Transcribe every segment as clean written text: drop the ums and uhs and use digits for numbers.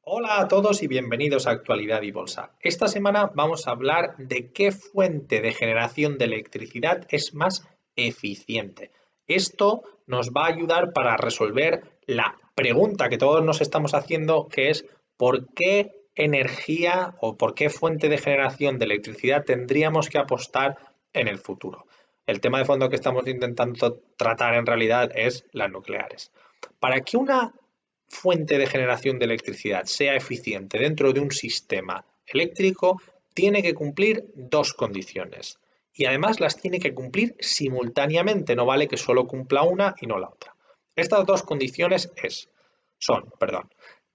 Hola a todos y bienvenidos a Actualidad y Bolsa. Esta semana vamos a hablar de qué fuente de generación de electricidad es más eficiente. Esto nos va a ayudar para resolver la pregunta que todos nos estamos haciendo, que es ¿por qué energía o por qué fuente de generación de electricidad tendríamos que apostar en el futuro? El tema de fondo que estamos intentando tratar en realidad es las nucleares. Para que una fuente de generación de electricidad sea eficiente dentro de un sistema eléctrico, tiene que cumplir dos condiciones. Y además las tiene que cumplir simultáneamente, no vale que solo cumpla una y no la otra. Estas dos condiciones son,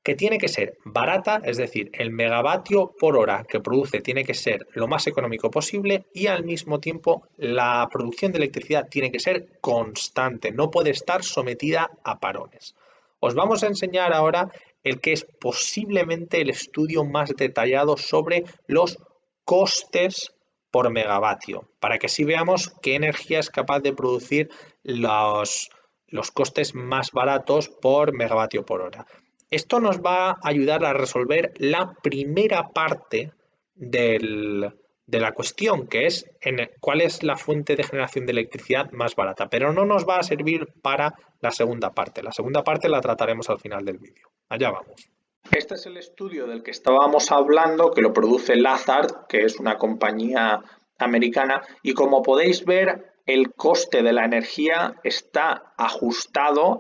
que tiene que ser barata, es decir, el megavatio por hora que produce tiene que ser lo más económico posible y al mismo tiempo la producción de electricidad tiene que ser constante, no puede estar sometida a parones. Os vamos a enseñar ahora el que es posiblemente el estudio más detallado sobre los costes por megavatio, para que así veamos qué energía es capaz de producir los costes más baratos por megavatio por hora. Esto nos va a ayudar a resolver la primera parte del, de la cuestión, que es cuál es la fuente de generación de electricidad más barata, pero no nos va a servir para la segunda parte. La segunda parte la trataremos al final del vídeo. Allá vamos. Este es el estudio del que estábamos hablando, que lo produce Lazard, que es una compañía americana, y como podéis ver, el coste de la energía está ajustado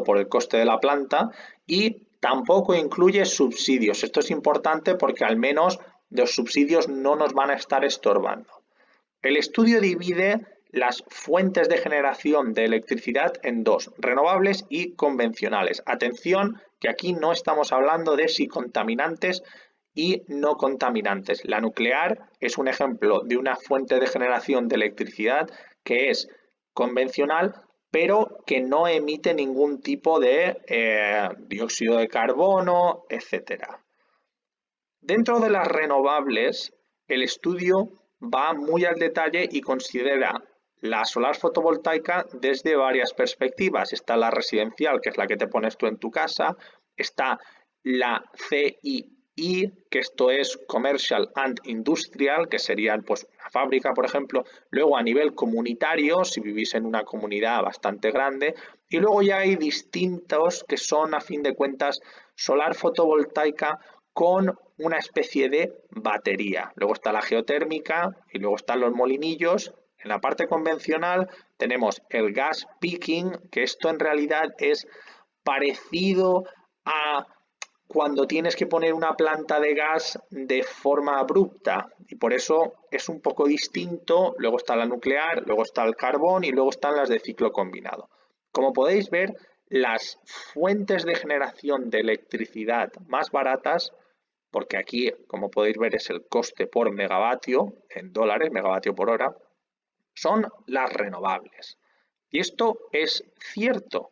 por el coste de la planta y tampoco incluye subsidios. Esto es importante porque al menos los subsidios no nos van a estar estorbando. El estudio divide las fuentes de generación de electricidad en dos, renovables y convencionales. Atención, que aquí no estamos hablando de si contaminantes y no contaminantes. La nuclear es un ejemplo de una fuente de generación de electricidad que es convencional, pero que no emite ningún tipo de dióxido de carbono, etcétera. Dentro de las renovables, el estudio va muy al detalle y considera la solar fotovoltaica desde varias perspectivas. Está la residencial, que es la que te pones tú en tu casa, está la CII, que esto es Commercial and Industrial, que serían pues una fábrica, por ejemplo, luego a nivel comunitario, si vivís en una comunidad bastante grande, y luego ya hay distintos que son, a fin de cuentas, solar fotovoltaica con una especie de batería. Luego está la geotérmica y luego están los molinillos. En la parte convencional tenemos el gas peaking, que esto en realidad es parecido a cuando tienes que poner una planta de gas de forma abrupta y por eso es un poco distinto. Luego está la nuclear, luego está el carbón y luego están las de ciclo combinado. Como podéis ver, las fuentes de generación de electricidad más baratas, porque aquí, como podéis ver, es el coste por megavatio, en dólares, megavatio por hora, son las renovables. Y esto es cierto.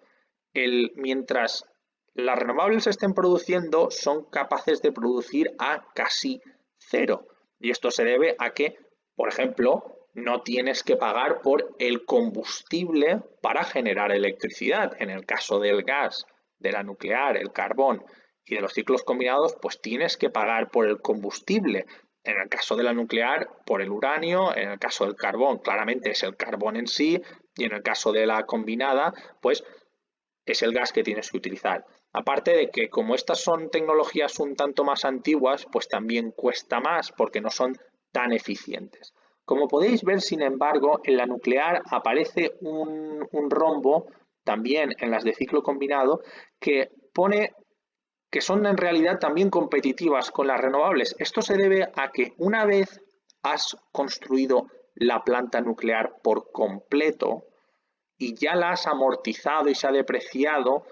Mientras las renovables se estén produciendo, son capaces de producir a casi cero. Y esto se debe a que, por ejemplo, no tienes que pagar por el combustible para generar electricidad. En el caso del gas, de la nuclear, el carbón y de los ciclos combinados, pues tienes que pagar por el combustible. En el caso de la nuclear, por el uranio, en el caso del carbón, claramente es el carbón en sí, y en el caso de la combinada, pues es el gas que tienes que utilizar. Aparte de que como estas son tecnologías un tanto más antiguas, pues también cuesta más porque no son tan eficientes. Como podéis ver, sin embargo, en la nuclear aparece un rombo, también en las de ciclo combinado, que pone que son en realidad también competitivas con las renovables. Esto se debe a que una vez has construido la planta nuclear por completo y ya la has amortizado y se ha depreciado,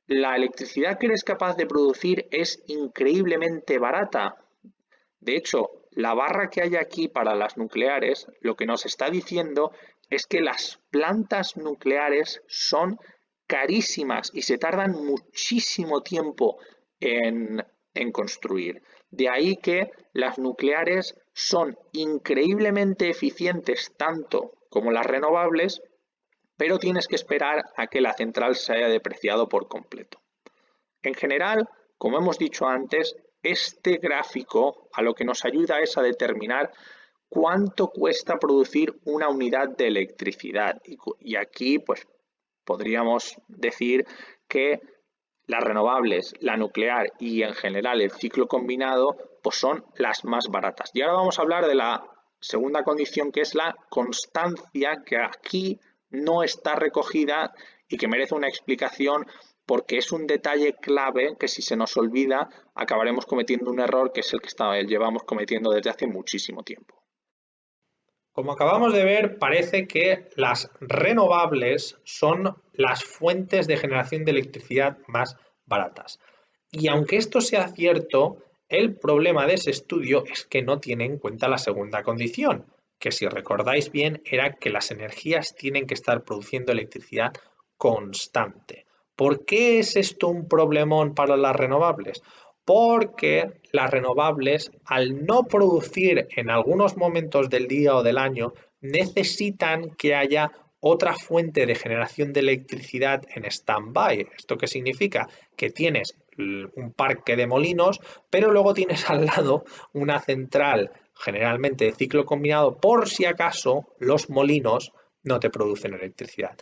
la electricidad que eres capaz de producir es increíblemente barata. De hecho, la barra que hay aquí para las nucleares lo que nos está diciendo es que las plantas nucleares son carísimas y se tardan muchísimo tiempo en construir. De ahí que las nucleares son increíblemente eficientes tanto como las renovables, pero tienes que esperar a que la central se haya depreciado por completo. En general, como hemos dicho antes, este gráfico a lo que nos ayuda es a determinar cuánto cuesta producir una unidad de electricidad. Y aquí pues podríamos decir que las renovables, la nuclear y en general el ciclo combinado pues son las más baratas. Y ahora vamos a hablar de la segunda condición, que es la constancia, que aquí no está recogida y que merece una explicación porque es un detalle clave que si se nos olvida acabaremos cometiendo un error que es el que llevamos cometiendo desde hace muchísimo tiempo. Como acabamos de ver, parece que las renovables son las fuentes de generación de electricidad más baratas. Y aunque esto sea cierto, el problema de ese estudio es que no tiene en cuenta la segunda condición, que si recordáis bien era que las energías tienen que estar produciendo electricidad constante. ¿Por qué es esto un problemón para las renovables? Porque las renovables, al no producir en algunos momentos del día o del año, necesitan que haya otra fuente de generación de electricidad en stand-by. ¿Esto qué significa? Que tienes un parque de molinos, pero luego tienes al lado una central, generalmente de ciclo combinado, por si acaso los molinos no te producen electricidad.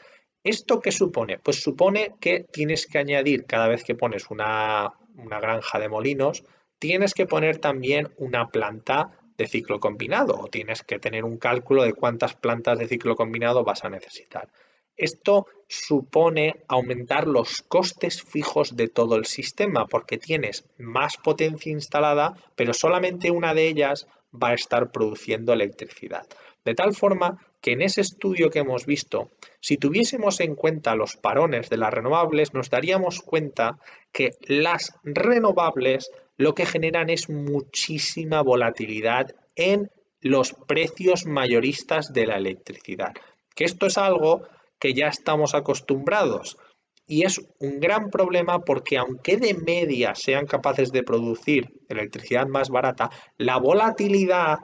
¿Esto qué supone? Pues supone que tienes que añadir, cada vez que pones una granja de molinos, tienes que poner también una planta de ciclo combinado o tienes que tener un cálculo de cuántas plantas de ciclo combinado vas a necesitar. Esto supone aumentar los costes fijos de todo el sistema porque tienes más potencia instalada, pero solamente una de ellas va a estar produciendo electricidad. De tal forma que en ese estudio que hemos visto, si tuviésemos en cuenta los parones de las renovables, nos daríamos cuenta que las renovables lo que generan es muchísima volatilidad en los precios mayoristas de la electricidad. Que esto es algo que ya estamos acostumbrados y es un gran problema porque aunque de media sean capaces de producir electricidad más barata, la volatilidad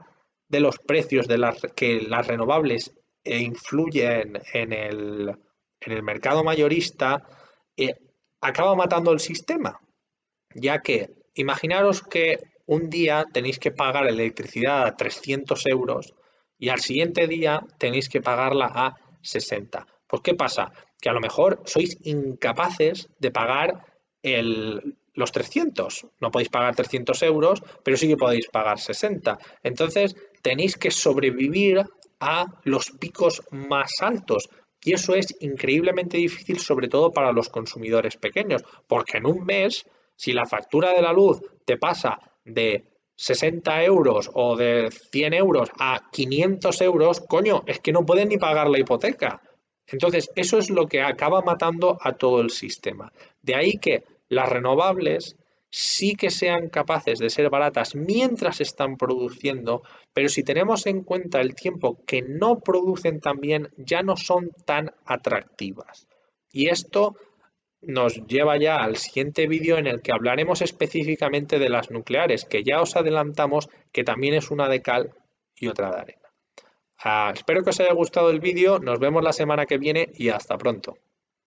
de los precios de que las renovables influyen en el mercado mayorista eh, acaba matando el sistema, ya que imaginaros que un día tenéis que pagar electricidad a 300 euros y al siguiente día tenéis que pagarla a 60. Pues ¿qué pasa? Que a lo mejor sois incapaces de pagar los 300. No podéis pagar 300 euros, pero sí que podéis pagar 60. Entonces tenéis que sobrevivir a los picos más altos. Y eso es increíblemente difícil, sobre todo para los consumidores pequeños, porque en un mes, si la factura de la luz te pasa de 60 euros o de 100 euros a 500 euros, coño, es que no pueden ni pagar la hipoteca. Entonces, eso es lo que acaba matando a todo el sistema. De ahí que las renovables sí que sean capaces de ser baratas mientras están produciendo, pero si tenemos en cuenta el tiempo que no producen tan bien, ya no son tan atractivas. Y esto nos lleva ya al siguiente vídeo en el que hablaremos específicamente de las nucleares, que ya os adelantamos que también es una de cal y otra de arena. Espero que os haya gustado el vídeo, nos vemos la semana que viene y hasta pronto.